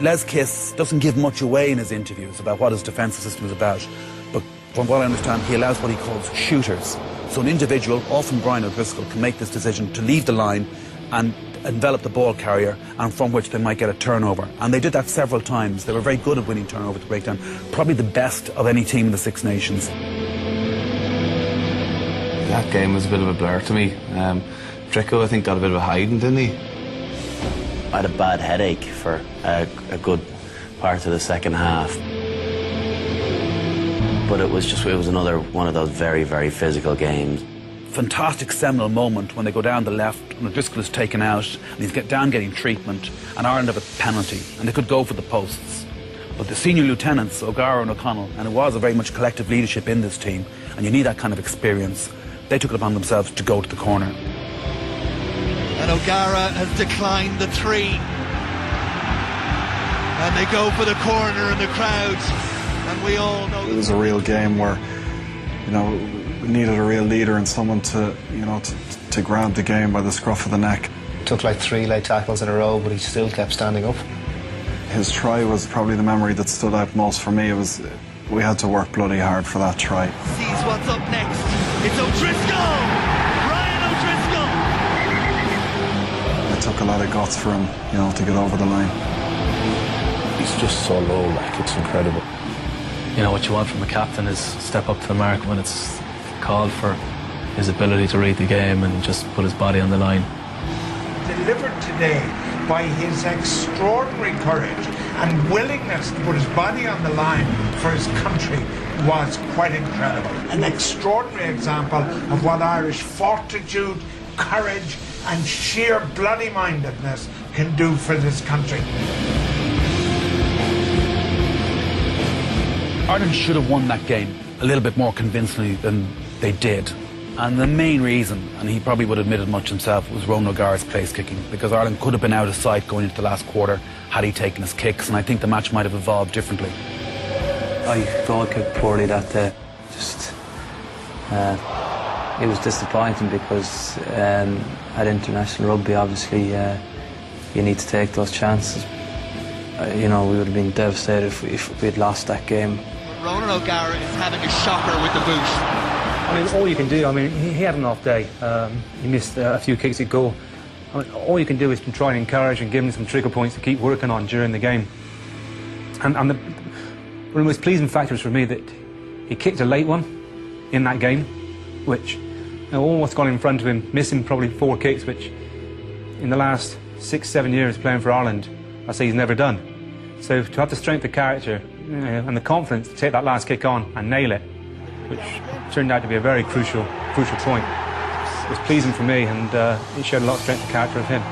Les Kiss doesn't give much away in his interviews about what his defensive system is about, but from what I understand, he allows what he calls shooters. So an individual, often Brian O'Driscoll, can make this decision to leave the line and envelop the ball carrier, and from which they might get a turnover. And they did that several times. They were very good at winning turnover to breakdown. Probably the best of any team in the Six Nations. That game was a bit of a blur to me. Drico, I think, got a bit of a hiding, didn't he? I had a bad headache for a good part of the second half. But it was another one of those very, very physical games. Fantastic seminal moment when they go down the left and O'Driscoll is taken out and he's getting treatment, and Ireland have a penalty and they could go for the posts. But the senior lieutenants, O'Gara and O'Connell, and it was a very much collective leadership in this team, and you need that kind of experience, they took it upon themselves to go to the corner. And O'Gara has declined the 3. And they go for the corner in the crowds. And we all know it was a real game where, you know, we needed a real leader and someone to, you know, to grab the game by the scruff of the neck. Took like 3 late tackles in a row, but he still kept standing up. His try was probably the memory that stood out most for me. We had to work bloody hard for that try. Sees what's up next. It's O'Driscoll! It took a lot of guts for him, you know, to get over the line. He's just so low, like, it's incredible. You know, what you want from a captain is step up to the mark when it's called for, his ability to read the game and just put his body on the line. Delivered today by his extraordinary courage and willingness to put his body on the line for his country was quite incredible. An extraordinary example of what Irish fortitude, courage and sheer bloody-mindedness can do for this country. Ireland should have won that game a little bit more convincingly than they did. And the main reason, and he probably would admit it much himself, was Ronan O'Gara's place kicking, because Ireland could have been out of sight going into the last quarter had he taken his kicks, and I think the match might have evolved differently. I thought I kicked poorly that day. It was disappointing because at international rugby, obviously, you need to take those chances. You know, we would have been devastated if we had lost that game. Ronan O'Gara is having a shocker with the boot. I mean, all you can do, I mean, he had an off day. He missed a few kicks at goal. I mean, all you can do is try and encourage and give him some trigger points to keep working on during the game. And one of the most pleasing factors for me that he kicked a late one in that game, which, you know, almost got in front of him, missing probably 4 kicks, which in the last 6-7 years playing for Ireland, I say he's never done. So to have the strength of character, you know, and the confidence to take that last kick on and nail it, which turned out to be a very crucial point, was pleasing for me, and it showed a lot of strength of character of him.